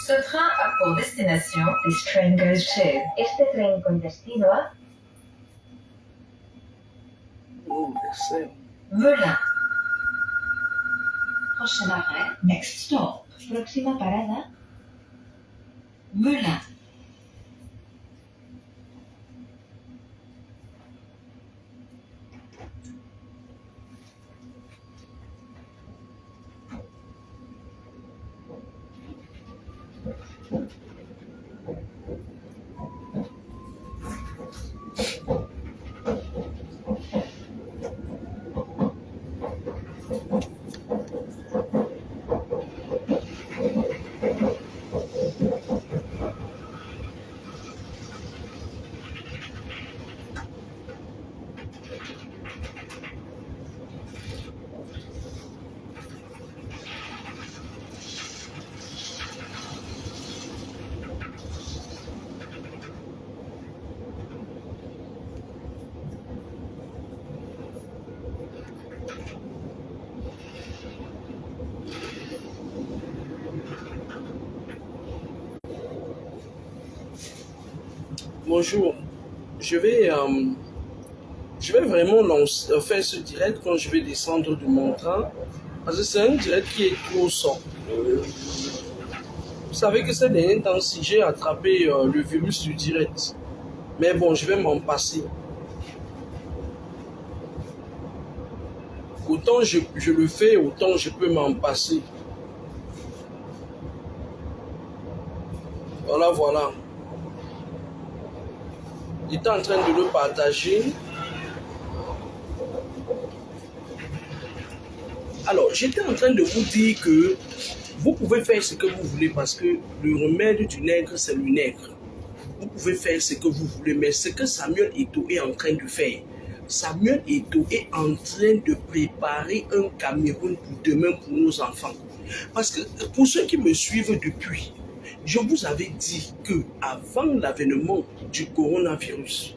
Ce train a pour destination. This train goes to. Este tren con destino a. Melun. Prochain arrêt. Next stop. Próxima parada. Melun. Bonjour, je vais vraiment faire ce direct quand je vais descendre de mon train, parce que c'est un direct qui est trop sombre. Vous savez que ces derniers temps-ci, j'ai attrapé le virus du direct, mais bon, je vais m'en passer. Autant je le fais, autant je peux m'en passer. Voilà. J'étais en train de le partager. Alors, j'étais en train de vous dire que vous pouvez faire ce que vous voulez parce que le remède du nègre, c'est le nègre. Vous pouvez faire ce que vous voulez, mais ce que Samuel Eto'o est en train de faire, Samuel Eto'o est en train de préparer un Cameroun pour demain pour nos enfants. Parce que pour ceux qui me suivent depuis, je vous avais dit que avant l'avènement du coronavirus,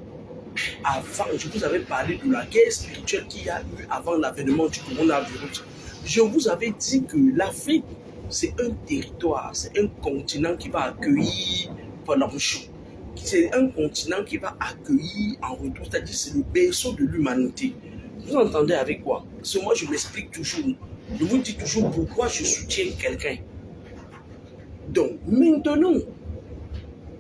je vous avais parlé de la guerre spirituelle qu'il y a eu avant l'avènement du coronavirus. Je vous avais dit que l'Afrique, c'est un territoire, c'est un continent qui va accueillir pendant le chaud. C'est un continent qui va accueillir en retour, c'est-à-dire c'est le berceau de l'humanité. Vous entendez avec quoi? Parce que moi, je m'explique toujours. Je vous dis toujours pourquoi je soutiens quelqu'un. Donc, maintenant,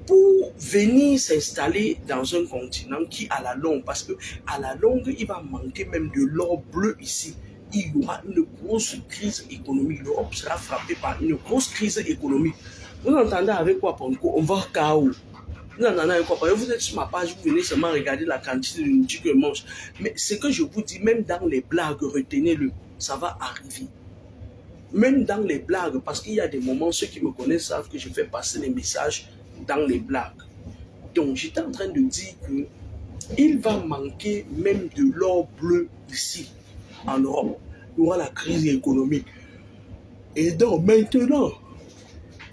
pour venir s'installer dans un continent qui, à la longue, parce que à la longue, il va manquer même de l'or bleu ici. Il y aura une grosse crise économique. L'Europe sera frappée par une grosse crise économique. Vous entendez avec quoi, Ponko? On va au chaos. Vous entendez avec quoi? Vous êtes sur ma page, vous venez seulement regarder la quantité de nourriture que je mange. Mais ce que je vous dis, même dans les blagues, retenez-le, ça va arriver. Même dans les blagues, parce qu'il y a des moments, ceux qui me connaissent savent que je fais passer les messages dans les blagues. Donc, j'étais en train de dire que il va manquer même de l'or bleu ici, en Europe. Il y aura la crise économique. Et donc, maintenant,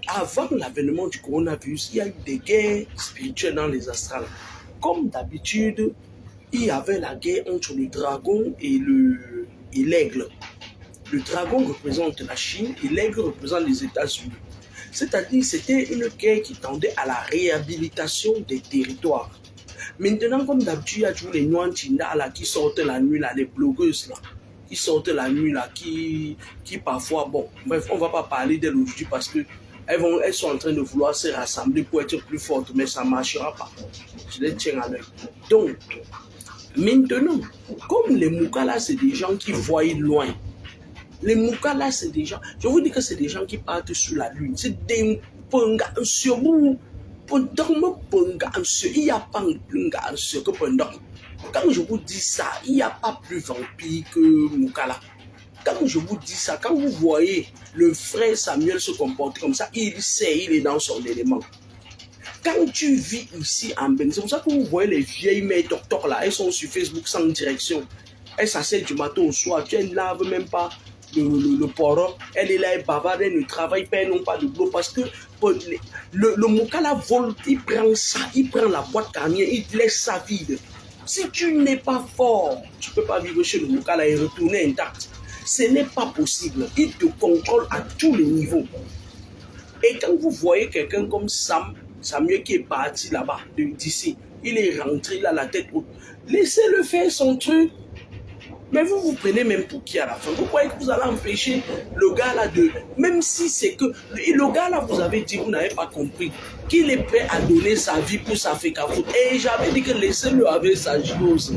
avant l'avènement du coronavirus, il y a eu des guerres spirituelles dans les astrales. Comme d'habitude, il y avait la guerre entre le dragon et l'aigle. Le dragon représente la Chine et l'aigle représente les États-Unis. C'est-à-dire c'était une guerre qui tendait à la réhabilitation des territoires. Maintenant, comme d'habitude, il y a toujours les Nwantinda là, qui sortent la nuit, là, les blogueuses là, qui sortent la nuit, là, qui parfois, bon, bref, on ne va pas parler d'elles aujourd'hui parce que elles sont en train de vouloir se rassembler pour être plus fortes, mais ça ne marchera pas. Je les tiens à l'œil. Donc, maintenant, comme les Moukala, c'est des gens qui voient loin. Les Moukala, c'est des gens, je vous dis que c'est des gens qui partent sur la lune. C'est des Punga sur vous. Il n'y a pas de Punga sur que pendant. Quand je vous dis ça, il n'y a pas plus vampire que Moukala. Quand je vous dis ça, quand vous voyez le frère Samuel se comporter comme ça, il sait, il est dans son élément. Quand tu vis ici en Bénin, c'est pour ça que vous voyez les vieilles mères docteurs là, elles sont sur Facebook sans direction. Elles s'asseyent du matin au soir, tu ne laves même pas le poron. Elle est là, elle bavarde, elle ne travaille pas, elle n'a pas de boulot parce que le Moukala vole, il prend ça, il prend la boîte carnière, il laisse ça vide. Si tu n'es pas fort, tu ne peux pas vivre chez le Moukala et retourner intact. Ce n'est pas possible. Il te contrôle à tous les niveaux. Et quand vous voyez quelqu'un comme Samuel qui est parti là-bas, d'ici, il est rentré là, la tête haute. Laissez-le faire son truc. Mais vous vous prenez même pour qui à la fin? Vous croyez que vous allez empêcher le gars là de... Même si c'est que... Et le gars là, vous avez dit, vous n'avez pas compris, qu'il est prêt à donner sa vie pour sa fécafoute. Et j'avais dit que laissez-le avec sa chose.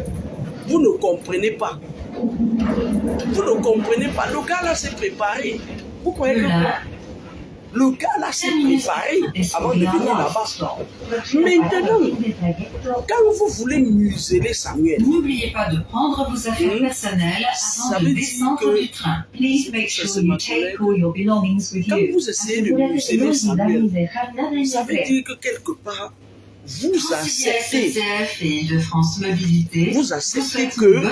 Vous ne comprenez pas. Vous ne comprenez pas. Le gars là s'est préparé. Vous croyez que... Le gars là s'est préparé avant de venir là-bas. Maintenant, quand vous voulez museler Samuel, n'oubliez pas de prendre vos affaires personnelles avant de descendre du train. Please make sure you take all your belongings with you. Quand vous essayez de museler Samuel, ça veut dire que quelque part, vous acceptez que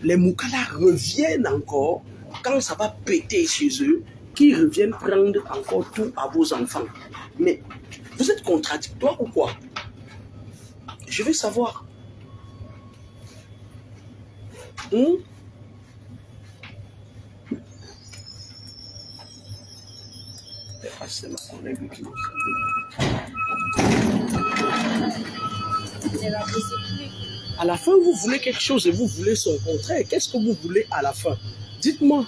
les Moukala reviennent encore quand ça va péter chez eux, qu'ils reviennent prendre encore tout à vos enfants. Mais vous êtes contradictoire ou quoi? Je veux savoir. C'est ma collègue qui à la fin, vous voulez quelque chose et vous voulez son contraire. Qu'est-ce que vous voulez à la fin? Dites-moi.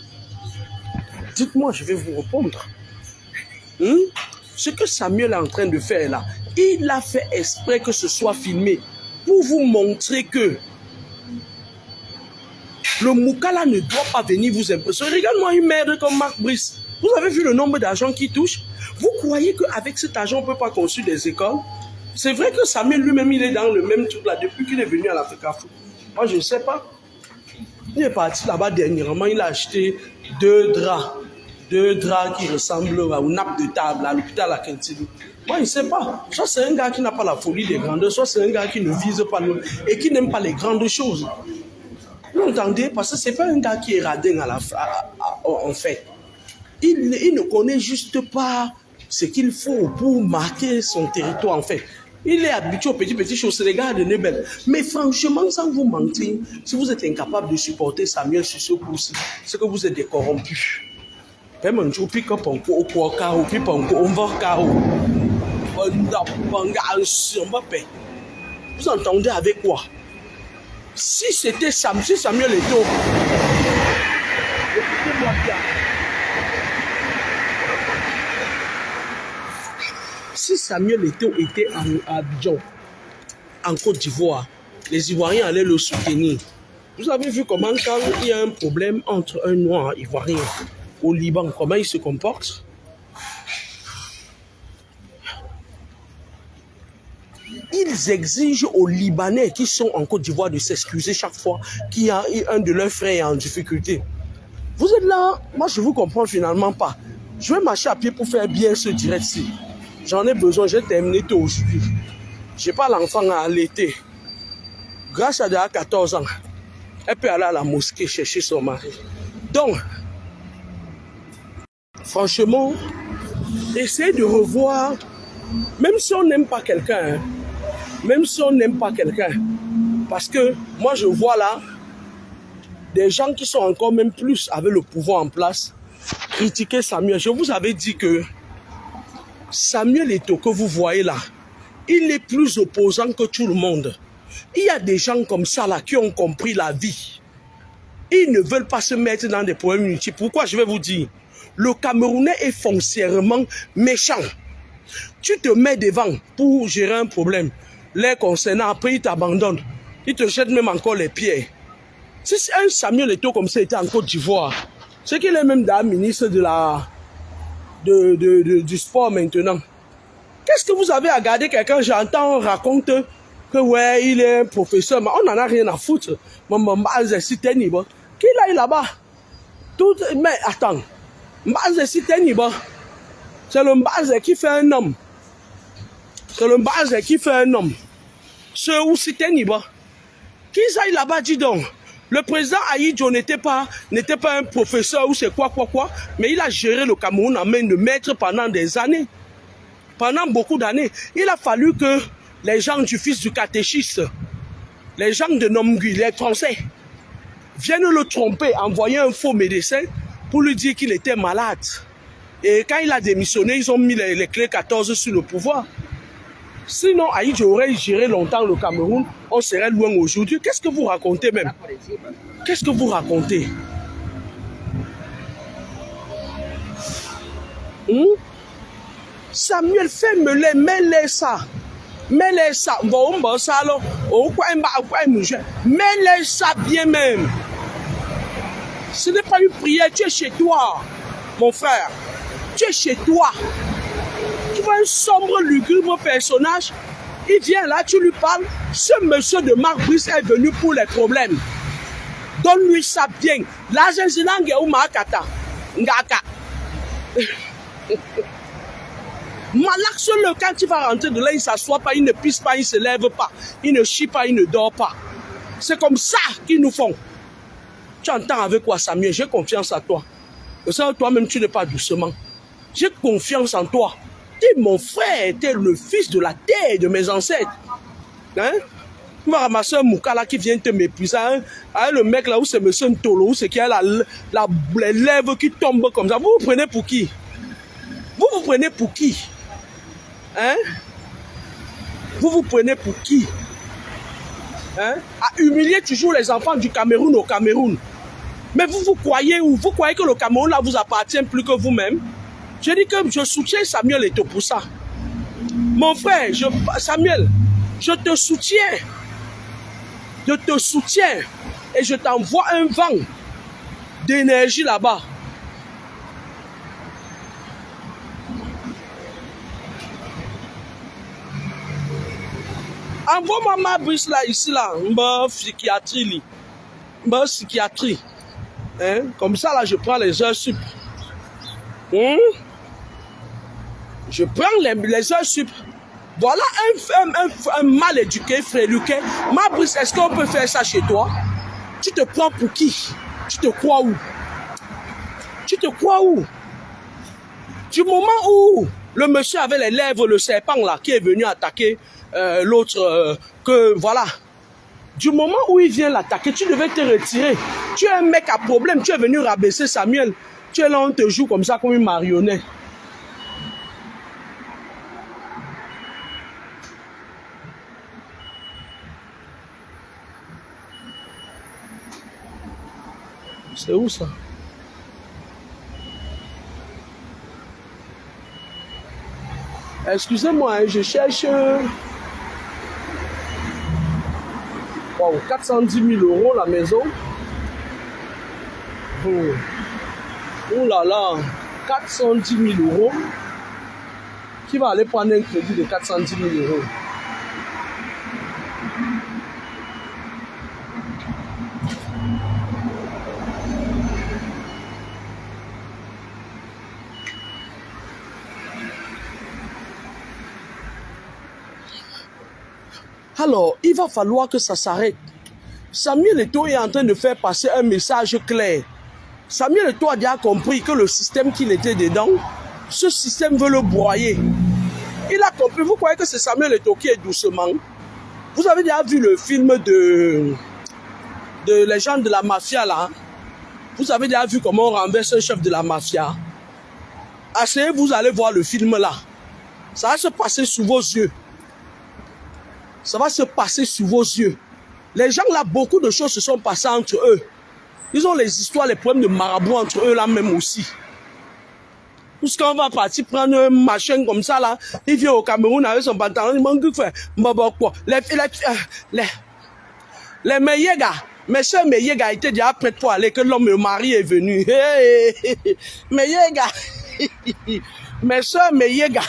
Dites-moi, je vais vous répondre. Ce que Samuel est en train de faire là, il a fait exprès que ce soit filmé pour vous montrer que le Moukala ne doit pas venir vous impressionner. Regarde-moi une merde comme Marc Brice. Vous avez vu le nombre d'argent qu'il touche? Vous croyez qu'avec cet argent, on ne peut pas construire des écoles? C'est vrai que Samuel lui-même, il est dans le même truc là depuis qu'il est venu à l'Africa Foot. Moi, je ne sais pas. Il est parti là-bas dernièrement, il a acheté deux draps qui ressemblent aux nappes de table à l'hôpital à Kentini. Moi, je ne sais pas. Soit c'est un gars qui n'a pas la folie des grandeurs, soit c'est un gars qui ne vise pas et qui n'aime pas les grandes choses. Vous entendez? Parce que ce n'est pas un gars qui est radin en fait. Il ne connaît juste pas ce qu'il faut pour marquer son territoire en fait. Il est habitué aux petites choses, c'est les gars de Nebel. Mais franchement, sans vous mentir, si vous êtes incapable de supporter Samuel sur ce coup-ci, c'est que vous êtes des corrompus. Vous entendez avec quoi? Si c'était Samuel Eto'o, écoutez-moi bien. Si Samuel Eto'o était à Abidjan, en Côte d'Ivoire, les Ivoiriens allaient le soutenir. Vous avez vu comment quand il y a un problème entre un noir ivoirien au Liban, comment il se comporte? Ils exigent aux Libanais qui sont en Côte d'Ivoire de s'excuser chaque fois qu'il y a un de leurs frères en difficulté. Vous êtes là, moi je ne vous comprends finalement pas. Je vais marcher à pied pour faire bien ce direct-ci. J'en ai besoin, j'ai terminé tôt aujourd'hui. Je n'ai pas l'enfant à allaiter. Grâce à déjà 14 ans, elle peut aller à la mosquée chercher son mari. Donc, franchement, essayez de revoir, même si on n'aime pas quelqu'un, parce que moi je vois là des gens qui sont encore même plus avec le pouvoir en place, critiquer Samuel. Je vous avais dit que Samuel Eto'o que vous voyez là, il est plus opposant que tout le monde. Il y a des gens comme ça là qui ont compris la vie. Ils ne veulent pas se mettre dans des problèmes inutiles. Pourquoi? Je vais vous dire. Le Camerounais est foncièrement méchant. Tu te mets devant pour gérer un problème. Les concernant, après ils t'abandonnent. Ils te jettent même encore les pieds. Si un Samuel Eto'o comme ça était en Côte d'Ivoire, c'est qu'il est même dans ministre du sport maintenant. Qu'est-ce que vous avez à garder quelqu'un? J'entends, on raconte que ouais, il est un professeur, mais on n'en a rien à foutre. Qui l'a eu là-bas? Tout, mais attends, c'est le Mbaz qui fait un homme. C'est le Mbaz qui fait un homme. Ce où c'était Niba. Qui aille là-bas, dis donc. Le président Aïdjo n'était pas un professeur ou c'est quoi, mais il a géré le Cameroun en main de maître pendant des années. Pendant beaucoup d'années. Il a fallu que les gens du fils du catéchiste, les gens de Nomgui, les Français, viennent le tromper, envoyer un faux médecin pour lui dire qu'il était malade. Et quand il a démissionné, ils ont mis les clés 14 sur le pouvoir. Sinon, Aïdjo aurait géré longtemps le Cameroun, on serait loin aujourd'hui. Qu'est-ce que vous racontez même? Qu'est-ce que vous racontez? Samuel, fais-me-les, mets-les ça. Mets-les ça. Mets-les ça bien même. Ce n'est pas une prière, tu es chez toi, mon frère. Tu es chez toi. Tu vois un sombre, lugubre personnage, il vient là, tu lui parles. Ce monsieur de Marc Brice est venu pour les problèmes. Donne-lui ça bien. L'argent, c'est l'angle ou Makata. Ngaka. Malak seul, quand tu vas rentrer de là, il ne s'assoit pas, il ne pisse pas, il ne se lève pas, il ne chie pas, il ne dort pas. C'est comme ça qu'ils nous font. Tu entends avec quoi, Samuel? J'ai confiance en toi. Et ça, toi-même, tu n'es pas doucement. J'ai confiance en toi. Tu es mon frère, tu es le fils de la terre de mes ancêtres. Hein? Tu vas ramasser un Moukala qui vient te mépriser. Hein? Le mec là où c'est monsieur Ntolo, où c'est qu'il y a les lèvres qui tombent comme ça. Vous vous prenez pour qui? Vous vous prenez pour qui? Hein? Vous vous prenez pour qui? Hein? À humilier toujours les enfants du Cameroun au Cameroun. Mais vous croyez où? Vous croyez que le Cameroun là vous appartient plus que vous-même? Je dis que je soutiens Samuel Eto'o pour ça. Mon frère, Samuel, je te soutiens. Je te soutiens. Et je t'envoie un vent d'énergie là-bas. Envoie-moi ma brise là, ici là. Psychiatrie. Psychiatrie. Hein? Comme ça là, je prends les heures sup. Je prends les heures sup. Voilà un mal éduqué, fréluqué. Ma brise, est-ce qu'on peut faire ça chez toi? Tu te prends pour qui? Tu te crois où? Tu te crois où? Du moment où le monsieur avait les lèvres, le serpent là, qui est venu attaquer l'autre, voilà. Du moment où il vient l'attaquer, tu devais te retirer. Tu es un mec à problème, tu es venu rabaisser Samuel. Tu es là, on te joue comme ça, comme une marionnette. C'est où ça? Excusez-moi, hein, je cherche... Wow, 410 000 € la maison. Oh là là, 410 000 €. Qui va aller prendre un crédit de 410 000 €? Alors, il va falloir que ça s'arrête. Samuel Eto'o est en train de faire passer un message clair. Samuel Eto'o a déjà compris que le système qu'il était dedans, ce système veut le broyer. Il a compris. Vous croyez que c'est Samuel Eto'o qui est doucement? Vous avez déjà vu le film de les gens de la mafia là? Vous avez déjà vu comment on renverse un chef de la mafia? Asseyez, vous allez voir le film là. Ça va se passer sous vos yeux. Ça va se passer sous vos yeux. Les gens là, beaucoup de choses se sont passées entre eux. Ils ont les histoires, les problèmes de marabout entre eux là même aussi. Puisqu'on va partir prendre un machin comme ça là, il vient au Cameroun avec son pantalon, il manque de faire. Les meilleurs gars, mes soeurs meilleurs gars étaient déjà prêts pour aller, que l'homme, le mari est venu. Meilleurs gars, mes soeurs meilleurs gars.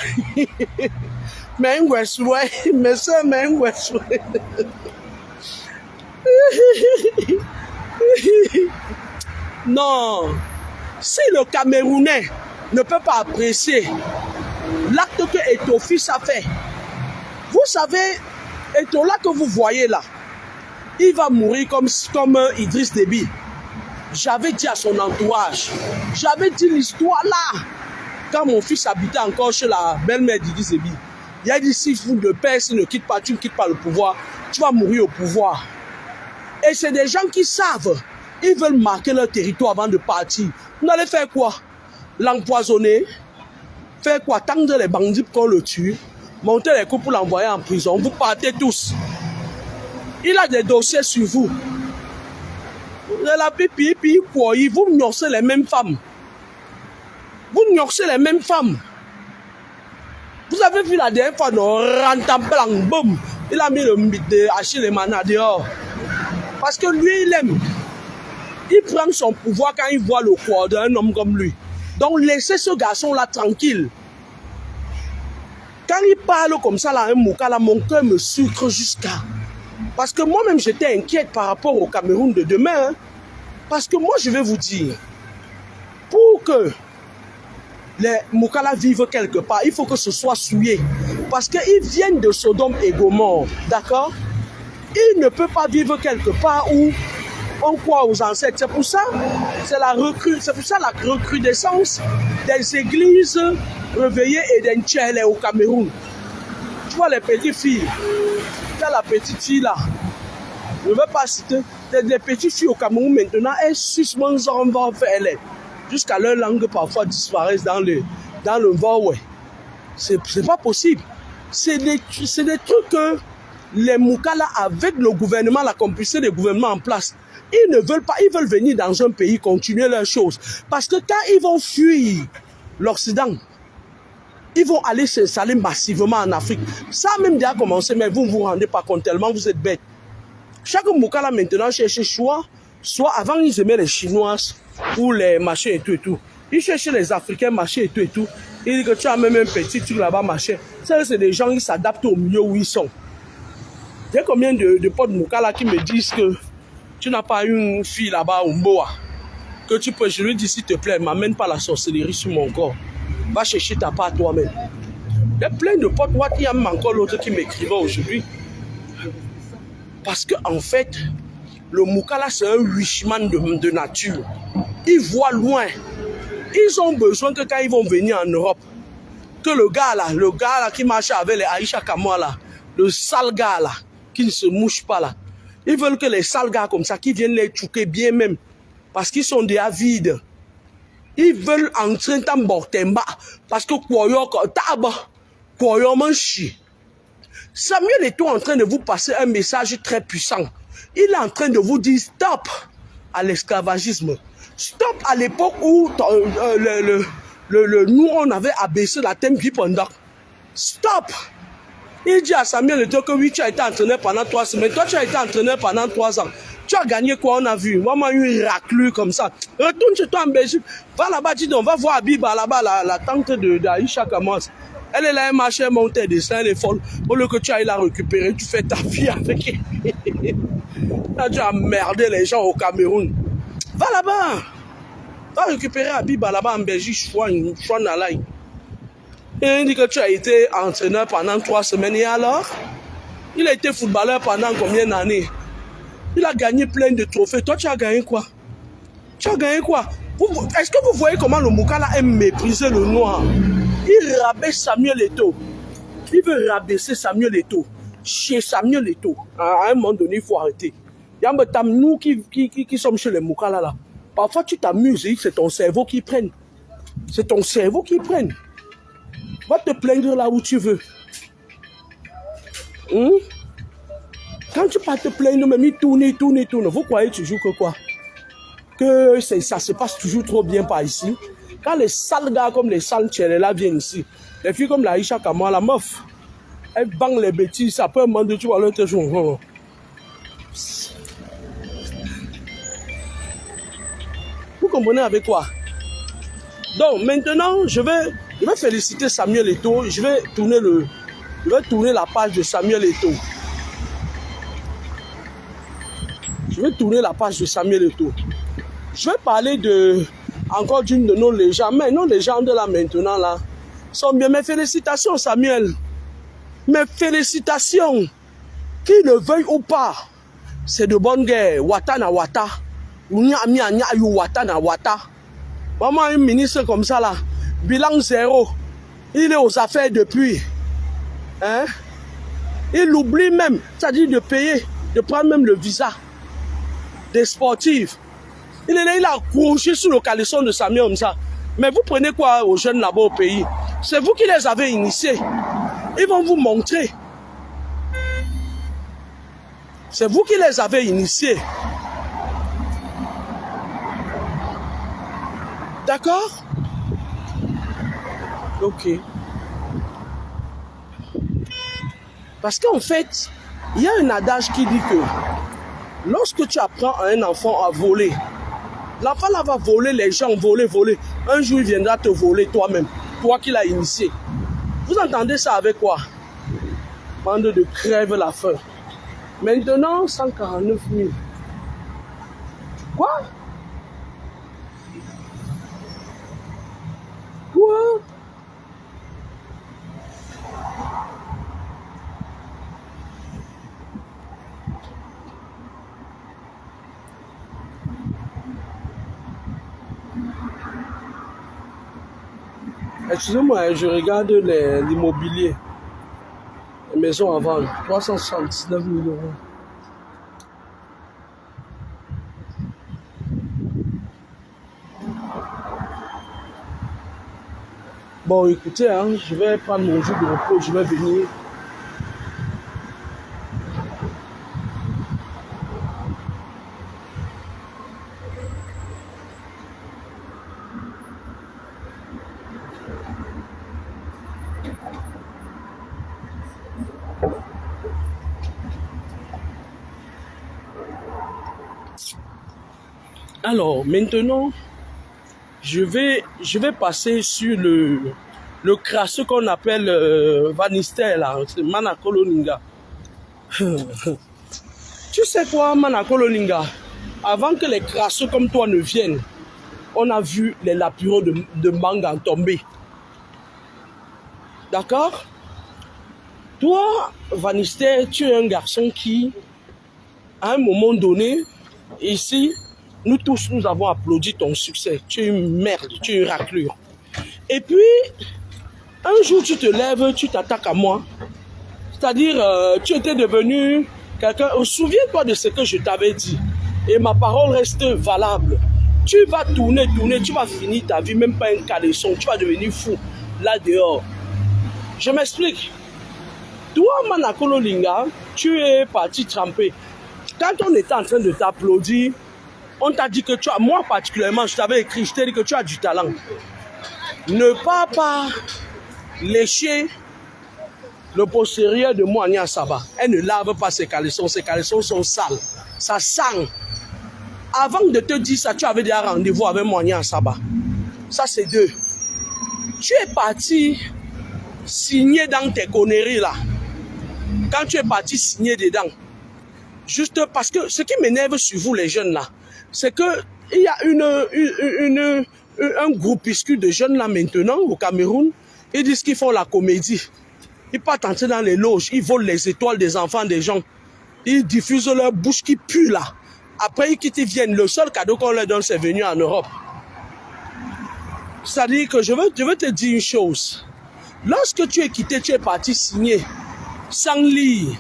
Non, si le Camerounais ne peut pas apprécier l'acte que Eto'o-Fils a fait, vous savez, Eto'o là que vous voyez là, il va mourir comme Idriss Déby. J'avais dit à son entourage, j'avais dit l'histoire là, quand mon fils habitait encore chez la belle-mère d'Idriss Déby. Il a dit, si vous de paix, si ne quitte pas, tu ne quittes pas le pouvoir, tu vas mourir au pouvoir. Et c'est des gens qui savent, ils veulent marquer leur territoire avant de partir. Vous allez faire quoi? L'empoisonner? Faire quoi? Tendre les bandits qu'on le tue, monter les coups pour l'envoyer en prison. Vous partez tous. Il a des dossiers sur vous. La pipi, vous gnossez les mêmes femmes. Vous gnossez les mêmes femmes. Vous avez vu la dernière fois, non, Rantablang, boum, il a mis le mythe de Achille Emana dehors. Parce que lui, il aime. Il prend son pouvoir quand il voit le corps d'un homme comme lui. Donc, laissez ce garçon-là tranquille. Quand il parle comme ça, là, un Moukala, mon cœur me sucre jusqu'à... Parce que moi-même, j'étais inquiète par rapport au Cameroun de demain. Hein. Parce que moi, je vais vous dire, pour que les Moukala vivent quelque part, il faut que ce soit souillé. Parce qu'ils viennent de Sodome et Gomorrhe, d'accord? Ils ne peuvent pas vivre quelque part où on croit aux ancêtres. C'est pour ça, c'est la recrudescence des églises réveillées et des Ntchélé au Cameroun. Tu vois les petites filles, tu as la petite fille là, je ne veux pas citer, les petites filles au Cameroun maintenant, elles sucent mon genre, on va faire l'aide. Jusqu'à leur langue parfois disparaissent dans le vol, ouais. C'est pas possible. C'est des trucs que les Moukala, avec le gouvernement, la complicité des gouvernements en place, ils ne veulent pas, ils veulent venir dans un pays, continuer leurs choses. Parce que quand ils vont fuir l'Occident, ils vont aller s'installer massivement en Afrique. Ça a même déjà commencé, mais vous ne vous rendez pas compte tellement vous êtes bêtes. Chaque Moukala maintenant cherche soit avant ils aimaient les Chinoises ou les machins et tout et tout. Ils cherchaient les Africains, machins et tout et tout. Ils disent que tu as même un petit truc là-bas, machin. Ça, c'est des gens qui s'adaptent au milieu où ils sont. Il y a combien de potes Moukala qui me disent que tu n'as pas une fille là-bas au Mboa, que tu peux, je lui dis s'il te plaît, m'amène pas la sorcellerie sur mon corps. Va chercher ta part toi-même. Il y a plein de potes, il y a même encore l'autre qui m'écrivait aujourd'hui. Parce qu'en fait, le Moukala, c'est un wishman de nature. Ils voient loin. Ils ont besoin que quand ils vont venir en Europe, que le gars là qui marche avec les Aïcha Kamoa là, le sale gars là, qui ne se mouche pas là, ils veulent que les sales gars comme ça, qui viennent les chouquer bien même, parce qu'ils sont déjà vides. Ils veulent entrer dans Bortemba, parce que Samuel Eto'o en train de vous passer un message très puissant. Il est en train de vous dire stop à l'esclavagisme. Stop à l'époque où nous on avait abaissé la thème du pendant. Stop. Il dit à Samuel Eto'o que oui, tu as été entraîneur pendant 3 semaines. Toi, tu as été entraîneur pendant 3 ans. Tu as gagné quoi, on a vu? Vraiment une raclure comme ça. Retourne chez toi en Belgique. Va là-bas, dis donc, on va voir Abiba là-bas, la tante d'Aïcha Kamoas. Elle est là, elle marche, elle monte, elle descend, elle est folle. Au lieu que tu ailles la récupérer, tu fais ta vie avec elle. Là, tu as merdé les gens au Cameroun. Va là-bas. Va récupérer Abiba là-bas en Belgique, Chouanalaï. Et il dit que tu as été entraîneur pendant 3 semaines. Et alors? Il a été footballeur pendant combien d'années? Il a gagné plein de trophées. Toi, tu as gagné quoi? Tu as gagné quoi? Est-ce que vous voyez comment le Moukala aime mépriser le noir? Il rabaisse Samuel Eto'o. Il veut rabaisser Samuel Eto'o. Chez Samuel Eto'o. À un moment donné, il faut arrêter. Il y a nous qui sommes chez les Moukala là. Parfois, tu t'amuses et c'est ton cerveau qui prenne. C'est ton cerveau qui prenne. Va te plaindre là où tu veux. Quand tu pars te plaindre, même il tourne. Vous croyez toujours que quoi? Que ça se passe toujours trop bien par ici. Quand les sales gars comme les sales Ntchélé là viennent ici, les filles comme la Aïcha Kamoa, la meuf, elles bangent les bêtises, ça peut demander, tu vois, l'autre jour. Vous comprenez avec quoi? Donc maintenant, je vais féliciter Samuel Eto'o, je vais tourner Je vais tourner la page de Samuel Eto'o. Je vais tourner la page de Samuel Eto'o. Je vais parler encore d'une de nos légendes. Mais nos légendes là maintenant là sont bien. Mes félicitations Samuel. Mes félicitations. Qu'il le veuille ou pas, c'est de bonne guerre. Wata na wata. Wata na wata. Vraiment un ministre comme ça là. Bilan zéro. Il est aux affaires depuis. Hein? Il oublie même, c'est-à-dire de payer, de prendre même le visa des sportifs. Il est là, il a accroché sur le caleçon de Samuel comme ça. Mais vous prenez quoi aux jeunes là-bas au pays? C'est vous qui les avez initiés. Ils vont vous montrer. C'est vous qui les avez initiés. D'accord? Ok. Parce qu'en fait, il y a un adage qui dit que lorsque tu apprends à un enfant à voler, l'enfant là va voler les gens, voler. Un jour, il viendra te voler toi-même, toi qui l'as initié. Vous entendez ça avec quoi? Bande de crève la faim. Maintenant, 149 000. Quoi? Quoi? Excusez-moi, je regarde l'immobilier. Les maisons à vendre. 379 000 €. Bon, écoutez, hein, je vais prendre mon jour de repos, je vais venir. Alors, maintenant, je vais passer sur le crasseux qu'on appelle Van Nistelrooy, là, Manakolo Ninga. Tu sais quoi, Manakolo Ninga? Avant que les crasseux comme toi ne viennent, on a vu les lapiros de Manga tomber. D'accord? Toi, Van Nistelrooy, tu es un garçon qui, à un moment donné, ici, nous tous, nous avons applaudi ton succès. Tu es une merde, tu es une raclure. Et puis, un jour, tu te lèves, tu t'attaques à moi. C'est-à-dire, tu étais devenu quelqu'un... Souviens-toi de ce que je t'avais dit. Et ma parole reste valable. Tu vas tourner, tu vas finir ta vie, même pas un caleçon. Tu vas devenir fou, là dehors. Je m'explique. Toi, Manakolo Linga, tu es parti tremper. Quand on était en train de t'applaudir, on t'a dit que tu as, moi particulièrement, je t'avais écrit, je t'ai dit que tu as du talent. Ne pas lécher le postérieur de Moania Saba. Elle ne lave pas ses caleçons sont sales. Ça sent. Avant de te dire ça, tu avais déjà rendez-vous avec Moania Saba. Ça, c'est deux. Tu es parti signer dans tes conneries là. Quand tu es parti signer dedans, juste parce que ce qui m'énerve sur vous les jeunes là, c'est que il y a un groupuscule de jeunes là maintenant au Cameroun, ils disent qu'ils font la comédie. Ils partent entrer dans les loges, ils volent les étoiles des enfants des gens. Ils diffusent leur bouche qui pue là. Après ils quittent, ils viennent. Le seul cadeau qu'on leur donne, c'est venu en Europe. C'est-à-dire que je veux te dire une chose. Lorsque tu es quitté, tu es parti signer sans lire.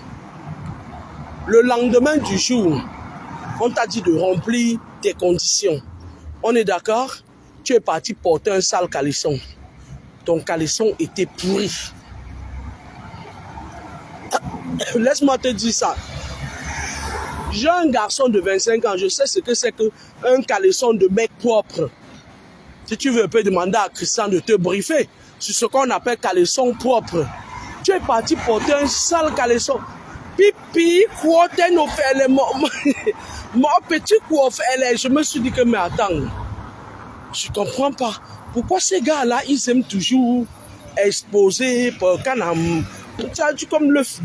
Le lendemain du jour, on t'a dit de remplir tes conditions. On est d'accord? Tu es parti porter un sale caleçon. Ton caleçon était pourri. Laisse-moi te dire ça. J'ai un garçon de 25 ans, je sais ce que c'est qu'un caleçon de mec propre. Si tu veux, peut demander à Christian de te briefer sur ce qu'on appelle caleçon propre. Tu es parti porter un sale caleçon. Pipi, quoi, mon petit quoi, je me suis dit que, mais attends, je ne comprends pas. Pourquoi ces gars-là, ils aiment toujours exposer, Tu as dit comme l'œuf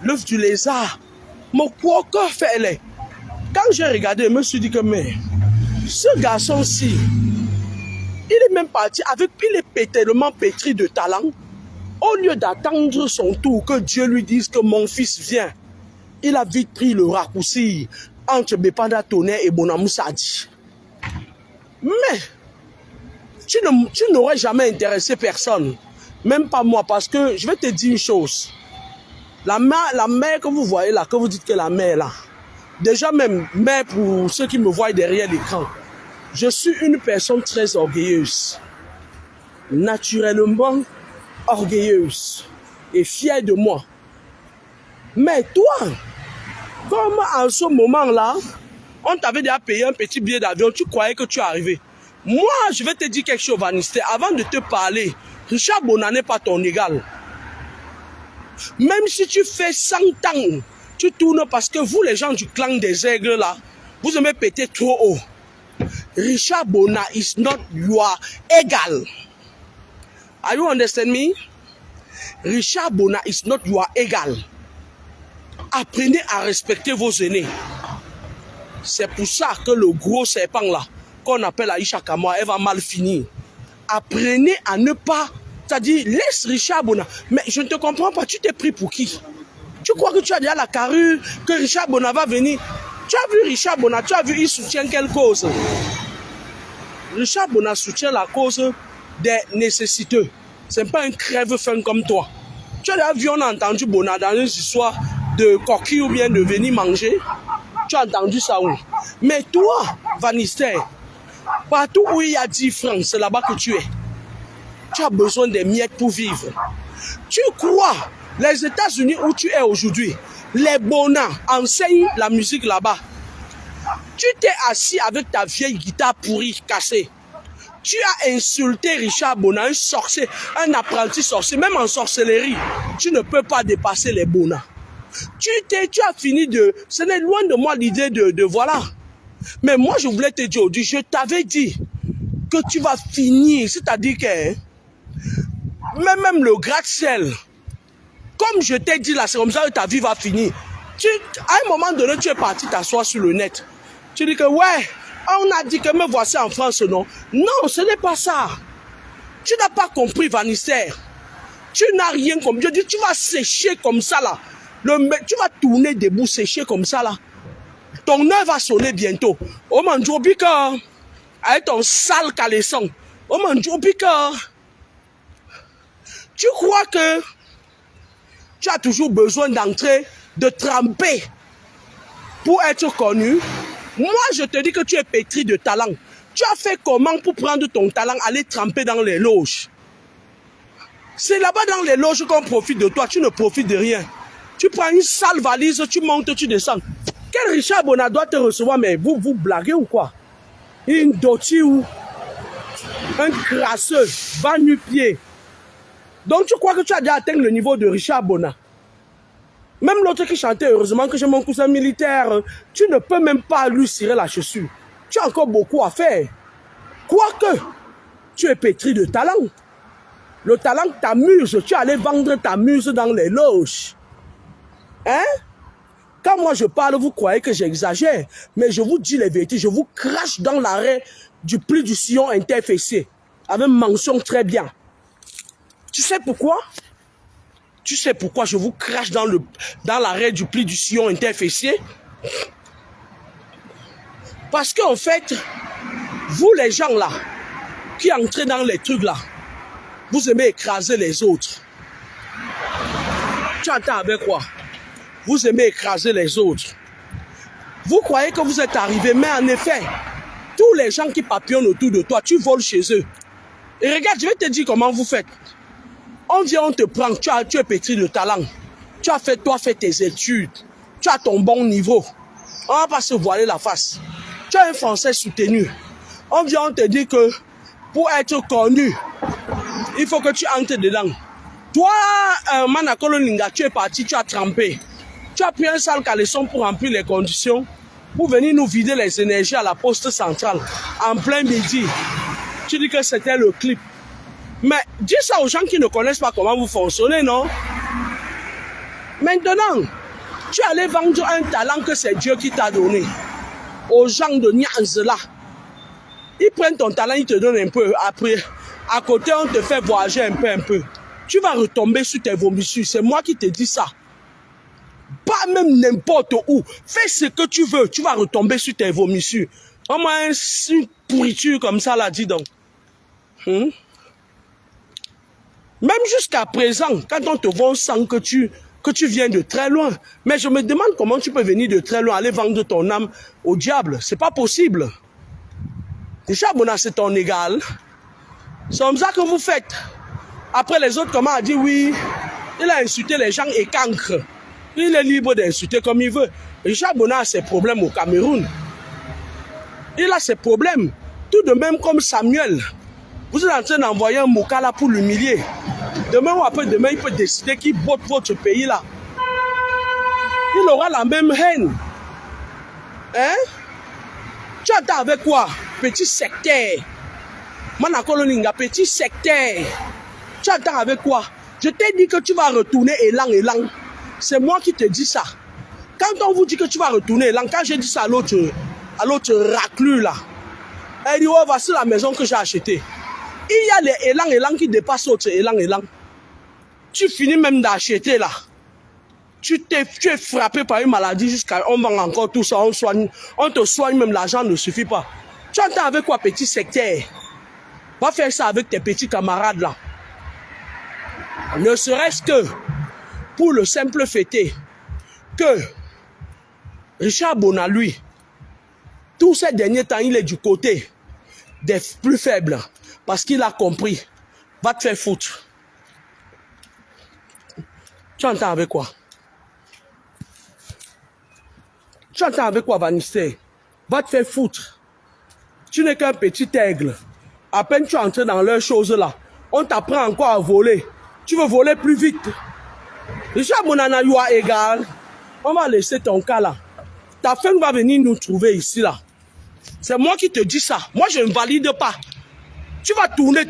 l'œuf du lézard. Mon quoi que fait-elle? Quand j'ai regardé, je me suis dit que mais ce garçon-ci, il est même parti avec, il est tellement pétri de talent. Au lieu d'attendre son tour, que Dieu lui dise que mon fils vient, il a vite pris le raccourci entre Bepanda Tonnerre et Bonamou Sadi. Mais tu n'aurais jamais intéressé personne, même pas moi, parce que je vais te dire une chose. La mère que vous voyez là, que vous dites que la mère là, déjà même, mère pour ceux qui me voient derrière l'écran, je suis une personne très orgueilleuse, naturellement orgueilleuse et fière de moi. Mais toi, comme en ce moment-là, on t'avait déjà payé un petit billet d'avion, tu croyais que tu es arrivé. Moi, je vais te dire quelque chose, Vanister, avant de te parler, Richard Bona n'est pas ton égal. Même si tu fais 100 ans, tu tournes parce que vous, les gens du clan des aigles là, vous aimez péter trop haut. Richard Bona is not your egal. Are you understand me? Richard Bona is not your egal. Apprenez à respecter vos aînés. C'est pour ça que le gros serpent là, qu'on appelle Aïcha Kamoa, elle va mal finir. Apprenez à ne pas, c'est-à-dire laisse Richard Bona. Mais je ne te comprends pas, tu t'es pris pour qui? Tu crois que tu as déjà la carrure, que Richard Bona va venir? Tu as vu Richard Bona, tu as vu, il soutient quelle cause? Richard Bona soutient la cause des nécessiteux. Ce n'est pas un crève-faim comme toi. Tu as déjà vu, on a entendu Bona dans une histoire de coquille ou bien de venir manger. Tu as entendu ça où? Mais toi, Vanister, partout où il y a 10 francs, c'est là-bas que tu es. Tu as besoin des miettes pour vivre. Tu crois, les États-Unis où tu es aujourd'hui, les Bonas enseignent la musique là-bas. Tu t'es assis avec ta vieille guitare pourrie, cassée. Tu as insulté Richard Bona, un sorcier, un apprenti sorcier, même en sorcellerie. Tu ne peux pas dépasser les Bonas. Tu as fini de... Ce n'est loin de moi l'idée de voilà. Mais moi, je voulais te dire, je t'avais dit que tu vas finir. C'est-à-dire que même le gratte-ciel, comme je t'ai dit là, c'est comme ça que ta vie va finir. À un moment donné, tu es parti t'asseoir sur le net. Tu dis que ouais, on a dit que me voici en France, non? Non, ce n'est pas ça. Tu n'as pas compris, Vanister. Tu n'as rien compris. Je dis, tu vas sécher comme ça là. Tu vas tourner debout, sécher comme ça là. Ton heure va sonner bientôt. Oh mon Dieu, avec ton sale caleçon. Oh mon Dieu, tu crois que tu as toujours besoin d'entrer, de tremper pour être connu? Moi, je te dis que tu es pétri de talent. Tu as fait comment pour prendre ton talent, aller tremper dans les loges? C'est là-bas dans les loges qu'on profite de toi. Tu ne profites de rien. Tu prends une sale valise, tu montes, tu descends. Quel Richard Bona doit te recevoir? Mais vous blaguez ou quoi? Une dottie ou un crasseux, va nu-pied. Donc tu crois que tu as déjà atteint le niveau de Richard Bona? Même l'autre qui chantait, heureusement que j'ai mon cousin militaire, tu ne peux même pas lui cirer la chaussure. Tu as encore beaucoup à faire. Quoique, tu es pétri de talent. Le talent t'amuse, tu es allé vendre ta muse dans les loges. Hein? Quand moi je parle, vous croyez que j'exagère. Mais je vous dis les vérités, je vous crache dans l'arrêt du pli du sillon interfessier. Avec mention très bien. Tu sais pourquoi? Tu sais pourquoi je vous crache dans l'arrêt du pli du sillon interfessier? Parce qu'en fait, vous les gens là, qui entrez dans les trucs là, vous aimez écraser les autres. Tu entends avec quoi? Vous aimez écraser les autres. Vous croyez que vous êtes arrivé, mais en effet, tous les gens qui papillonnent autour de toi, tu voles chez eux. Et regarde, je vais te dire comment vous faites. On vient, on te prend, tu es pétri de talent. Tu as fait tes études. Tu as ton bon niveau. On ne va pas se voiler la face. Tu as un français soutenu. On vient, on te dit que pour être connu, il faut que tu entres dedans. Toi, Manakolo Linga, tu es parti, tu as trempé. Tu as pris un sale caleçon pour remplir les conditions, pour venir nous vider les énergies à la poste centrale, en plein midi. Tu dis que c'était le clip. Mais dis ça aux gens qui ne connaissent pas comment vous fonctionnez, non? Maintenant, tu allais vendre un talent que c'est Dieu qui t'a donné aux gens de Niaz là. Ils prennent ton talent, ils te donnent un peu. Après, à côté, on te fait voyager un peu. Tu vas retomber sur tes vomissures. C'est moi qui te dis ça. Pas même n'importe où. Fais ce que tu veux. Tu vas retomber sur tes vomissures. Au moins une pourriture comme ça, là, dis donc. Même jusqu'à présent, quand on te voit, on sent que tu viens de très loin. Mais je me demande comment tu peux venir de très loin, aller vendre ton âme au diable. C'est pas possible. Déjà, Bona, c'est ton égal. C'est comme ça que vous faites. Après, les autres, comment a dit oui, il a insulté les gens et cancre. Il est libre d'insulter comme il veut. Richard Bona a ses problèmes au Cameroun. Il a ses problèmes. Tout de même comme Samuel. Vous êtes en train d'envoyer un Mokala pour l'humilier. Demain ou après-demain, il peut décider qu'il botte votre pays là. Il aura la même haine. Hein? Tu attends avec quoi? Petit sectaire. Manakoloninga, petit sectaire. Tu attends avec quoi? Je t'ai dit que tu vas retourner élan. C'est moi qui te dis ça. Quand on vous dit que tu vas retourner élan, quand j'ai dit ça à l'autre raclure là, elle dit, oh, voici la maison que j'ai achetée. Il y a les élan qui dépassent l'autre élan. Tu finis même d'acheter là. Tu es frappé par une maladie jusqu'à on vend encore tout ça, on te soigne même, l'argent ne suffit pas. Tu entends avec quoi, petit sectaire? Va faire ça avec tes petits camarades là. Ne serait-ce que pour le simple fait que Richard Bona, lui, tous ces derniers temps, il est du côté des plus faibles parce qu'il a compris. Va te faire foutre. Tu entends avec quoi? Tu entends avec quoi, Vanister? Va te faire foutre. Tu n'es qu'un petit aigle. À peine tu entres dans leurs choses là, on t'apprend encore à voler. Tu veux voler plus vite. Richard Bonana, you are égal. On va laisser ton cas là. Ta femme va venir nous trouver ici là. C'est moi qui te dis ça. Moi, je ne valide pas. Tu vas tourner,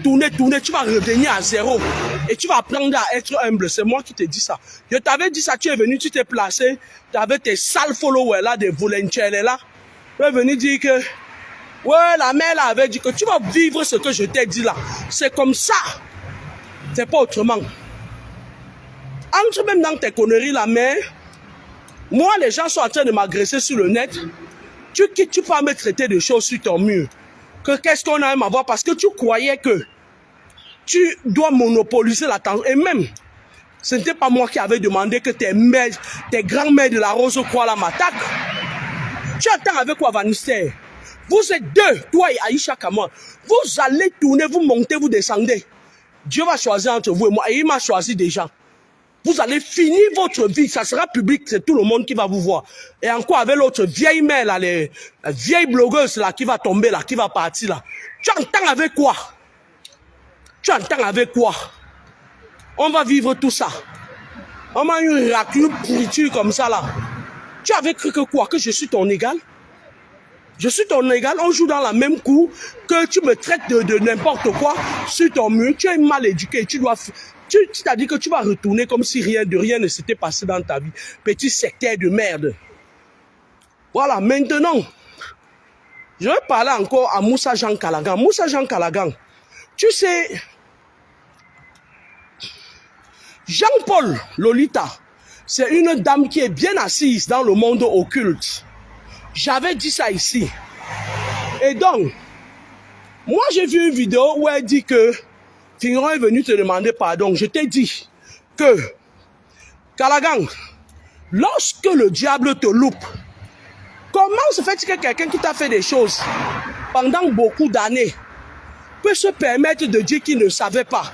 tu vas revenir à zéro. Et tu vas apprendre à être humble. C'est moi qui te dis ça. Je t'avais dit ça, tu es venu, tu t'es placé. Tu avais tes sales followers là, des volontaires là. Tu es venu dire que, ouais, la mère là avait dit que tu vas vivre ce que je t'ai dit là. C'est comme ça. C'est pas autrement. Entre même dans tes conneries la mère, moi les gens sont en train de m'agresser sur le net. Tu quittes, tu peux me traiter de choses sur ton mur. Que qu'est-ce qu'on a à voir parce que tu croyais que tu dois monopoliser l'attention. Et même, ce n'était pas moi qui avais demandé que tes grands-mères de la Rose-Croix là m'attaquent. Tu attends avec quoi, Vanister? Vous êtes deux, toi et Aïcha Kamwa. Vous allez tourner, vous montez, vous descendez. Dieu va choisir entre vous et moi. Et il m'a choisi déjà. Vous allez finir votre vie. Ça sera public. C'est tout le monde qui va vous voir. Et encore avec l'autre vieille mère, là, la vieille blogueuse là, qui va tomber là, qui va partir là. Tu entends avec quoi? Tu entends avec quoi? On va vivre tout ça. On m'a une raclure pourriture comme ça là. Tu avais cru que quoi? Que je suis ton égal? Je suis ton égal, on joue dans la même cour, que tu me traites de n'importe quoi sur ton mur, tu es mal éduqué, tu t'as dit que tu vas retourner comme si rien ne s'était passé dans ta vie. Petit sectaire de merde. Voilà, maintenant, je vais parler encore à Moussa Jean Calagan. Moussa Jean Calagan, tu sais, Jean-Paul Lolita, c'est une dame qui est bien assise dans le monde occulte. J'avais dit ça ici. Et donc, moi j'ai vu une vidéo où elle dit que Fingron est venu te demander pardon. Je t'ai dit que, Calagan, lorsque le diable te loupe, comment se fait-il que quelqu'un qui t'a fait des choses pendant beaucoup d'années peut se permettre de dire qu'il ne savait pas?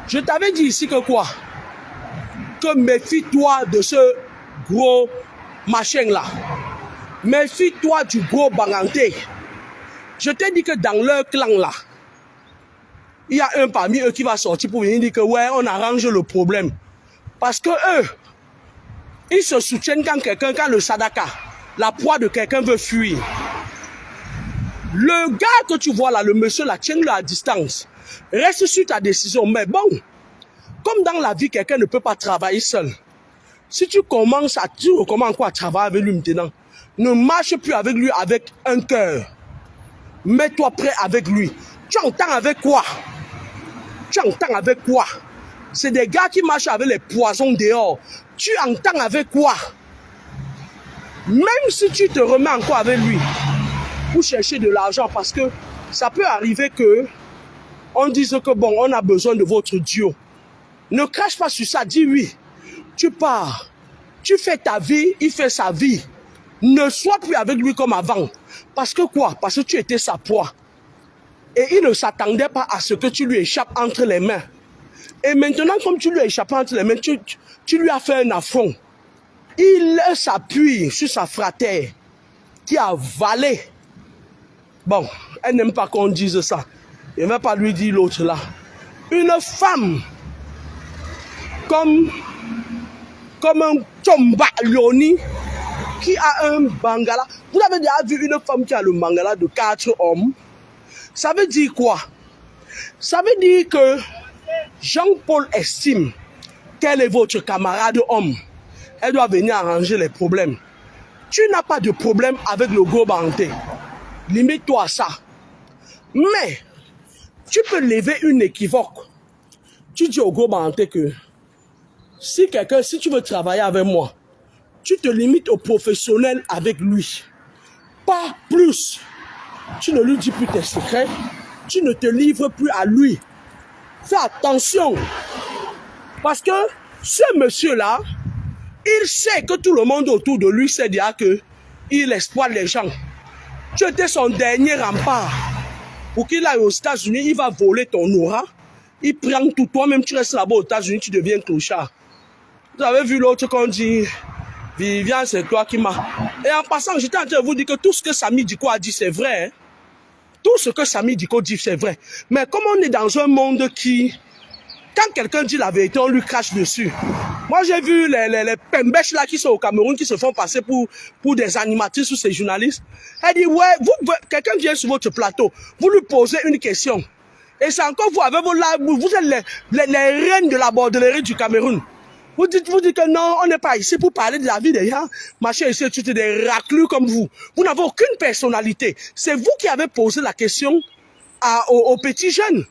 Je t'avais dit ici que quoi? Que méfie-toi de ce gros machin-là. Méfie-toi du gros Banganté. Je t'ai dit que dans leur clan là, il y a un parmi eux qui va sortir pour venir dire que ouais, on arrange le problème. Parce que eux, ils se soutiennent quand le sadaka, la proie de quelqu'un veut fuir. Le gars que tu vois là, le monsieur là, tiens-le à distance. Reste sur ta décision. Mais bon, comme dans la vie, quelqu'un ne peut pas travailler seul. Si tu recommences à travailler avec lui maintenant, ne marche plus avec lui avec un cœur. Mets-toi prêt avec lui. Tu entends avec quoi? Tu entends avec quoi? C'est des gars qui marchent avec les poisons dehors. Tu entends avec quoi? Même si tu te remets encore avec lui pour chercher de l'argent, parce que ça peut arriver que on dise que bon, on a besoin de votre duo. Ne crache pas sur ça, dis oui. Tu pars, tu fais ta vie, il fait sa vie. Ne sois plus avec lui comme avant. Parce que quoi? Parce que tu étais sa proie. Et il ne s'attendait pas à ce que tu lui échappes entre les mains. Et maintenant, comme tu lui as échappé entre les mains, tu lui as fait un affront. Il s'appuie sur sa fratère qui a avalé. Bon, elle n'aime pas qu'on dise ça. Il ne va pas lui dire l'autre là. Une femme comme un Tomba Lioni qui a un bangala. Vous avez déjà vu une femme qui a le bangala de 4 hommes? Ça veut dire quoi? Ça veut dire que Jean-Paul estime qu'elle est votre camarade homme. Elle doit venir arranger les problèmes. Tu n'as pas de problème avec le gros banté. Limite-toi à ça. Mais, tu peux lever une équivoque. Tu dis au gros banté que si tu veux travailler avec moi, tu te limites au professionnel avec lui. Pas plus. Tu ne lui dis plus tes secrets. Tu ne te livres plus à lui. Fais attention. Parce que ce monsieur-là, il sait que tout le monde autour de lui sait déjà qu'il exploite les gens. Tu étais son dernier rempart. Pour qu'il aille aux États-Unis, il va voler ton aura. Il prend tout. Toi-même, tu restes là-bas aux États-Unis, tu deviens clochard. Vous avez vu l'autre qu'on dit, Viviane, c'est toi qui m'a... Et en passant, j'étais en train de vous dire que tout ce que Samy Diko a dit, c'est vrai. Hein? Tout ce que Samy Diko dit, c'est vrai. Mais comme on est dans un monde qui... Quand quelqu'un dit la vérité, on lui crache dessus. Moi, j'ai vu les pembèches là qui sont au Cameroun, qui se font passer pour des animatrices ou ces journalistes. Elle dit, ouais, quelqu'un vient sur votre plateau, vous lui posez une question. Et c'est encore vous, avec vous êtes les reines de la bordellerie du Cameroun. Vous dites que non, on n'est pas ici pour parler de la vie des gens. Machin, ici, tu êtes des raclus comme vous. Vous n'avez aucune personnalité. C'est vous qui avez posé la question au petit jeune.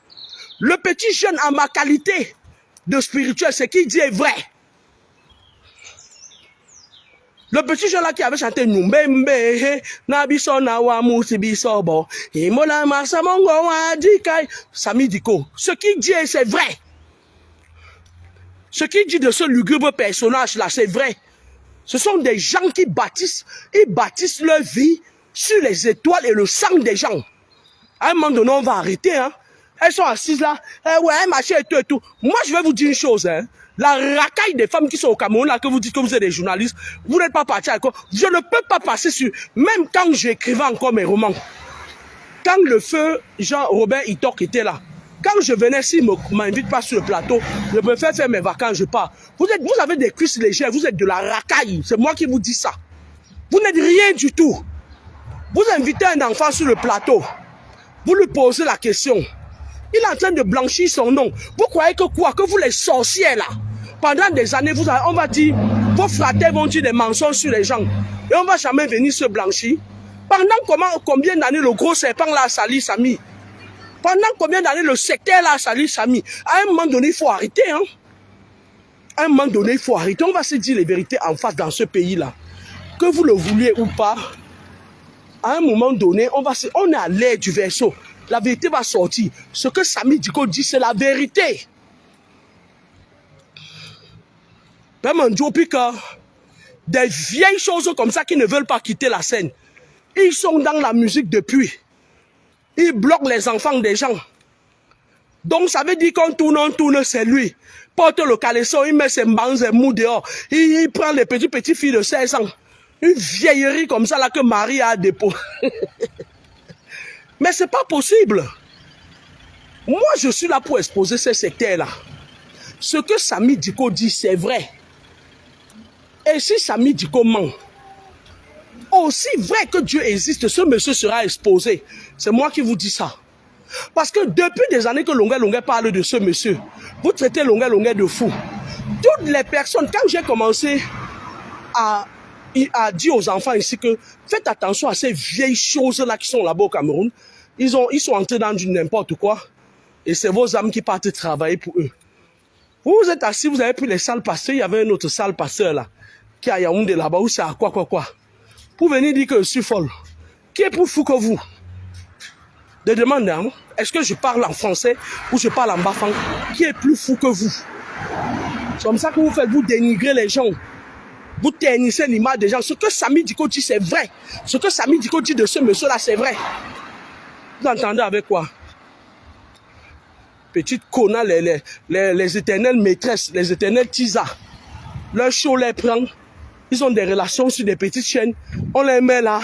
Le petit jeune, en ma qualité de spirituel, ce qu'il dit est vrai. Le petit jeune là qui avait chanté Numbembe, Nabiso Nawa Musibisobo, Imola Masamongo Wadikai, Samy Diko. Ce qu'il dit, c'est vrai. Ce qu'il dit de ce lugubre personnage-là, c'est vrai. Ce sont des gens qui bâtissent, ils bâtissent leur vie sur les étoiles et le sang des gens. À un moment donné, on va arrêter, hein. Elles sont assises là, ouais, machin et tout et tout. Moi, je vais vous dire une chose, hein. La racaille des femmes qui sont au Cameroun, là, que vous dites que vous êtes des journalistes, vous n'êtes pas partis avec quoi. Je ne peux pas passer sur, même quand j'écrivais encore mes romans, quand le feu Jean-Robert Itok était là, quand je venais, s'il ne m'invite pas sur le plateau, je préfère faire mes vacances, je pars. Vous avez des cuisses légères, vous êtes de la racaille. C'est moi qui vous dis ça. Vous n'êtes rien du tout. Vous invitez un enfant sur le plateau, vous lui posez la question. Il est en train de blanchir son nom. Vous croyez que quoi? Que vous les sorciers là, pendant des années, on va dire, vos fratères vont dire des mensonges sur les gens. Et on ne va jamais venir se blanchir. Pendant combien d'années le gros serpent là a sali Samy? Pendant combien d'années le secteur là a sali Samy? À un moment donné, il faut arrêter. Hein? À un moment donné, il faut arrêter. On va se dire les vérités en face dans ce pays-là. Que vous le vouliez ou pas, à un moment donné, on est à l'air du verseau. La vérité va sortir. Ce que Samy Diko dit, c'est la vérité. Des vieilles choses comme ça qui ne veulent pas quitter la scène. Ils sont dans la musique depuis. Ils bloquent les enfants des gens. Donc ça veut dire qu'on tourne, c'est lui. Porte le caleçon, il met ses bandes et mous dehors. Il prend les petites filles de 16 ans. Une vieillerie comme ça là que Marie a dépôt. Mais c'est pas possible. Moi, je suis là pour exposer ce secteur-là. Ce que Samy Diko dit, c'est vrai. Et si Samy Diko ment, aussi vrai que Dieu existe, ce monsieur sera exposé. C'est moi qui vous dis ça. Parce que depuis des années que Longuet parle de ce monsieur, vous traitez Longuet de fou. Toutes les personnes, quand j'ai commencé à dire aux enfants ici que faites attention à ces vieilles choses-là qui sont là-bas au Cameroun, ils sont entrés dans du n'importe quoi et c'est vos âmes qui partent travailler pour eux. Vous êtes assis, vous avez pris les salles pasteur, il y avait une autre salle pasteur là, qui est à Yaoundé là-bas, où c'est à quoi. Pour venir dire que je suis folle. Qui est plus fou que vous? De demander, hein, est-ce que je parle en français ou je parle en bafang? Qui est plus fou que vous? C'est comme ça que vous faites, vous dénigrez les gens. Vous ternissez l'image des gens. Ce que Samy Diko dit, c'est vrai. Ce que Samy Diko dit de ce monsieur-là, c'est vrai. Vous entendez avec quoi? Petite conna, les éternelles maîtresses, les éternelles tisas. Leur show les prend. Ils ont des relations sur des petites chaînes. On les met là.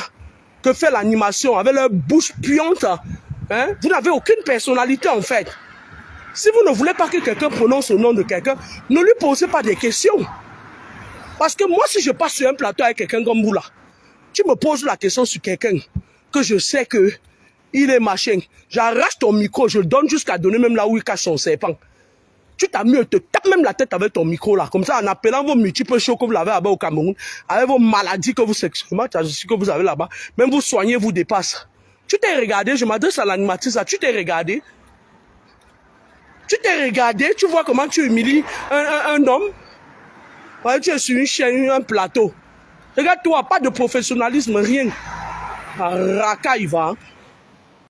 Que fait l'animation avec leur bouche puante? Hein? Vous n'avez aucune personnalité en fait. Si vous ne voulez pas que quelqu'un prononce le nom de quelqu'un, ne lui posez pas des questions. Parce que moi, si je passe sur un plateau avec quelqu'un comme vous là, tu me poses la question sur quelqu'un que je sais que il est machin. J'arrache ton micro, je le donne jusqu'à donner même là où il cache son serpent. Tu t'amuses, te tapes même la tête avec ton micro là. Comme ça, en appelant vos multiples shows que vous avez là-bas au Cameroun, avec vos maladies que vous sexuellement, que vous avez là-bas, même vous soignez, vous dépasse. Tu t'es regardé, je m'adresse à l'animatrice là, tu t'es regardé. Tu t'es regardé, tu vois comment tu humilies un homme. Ouais, tu es sur une chaîne, un plateau. Regarde-toi, pas de professionnalisme, rien. Raka, il va.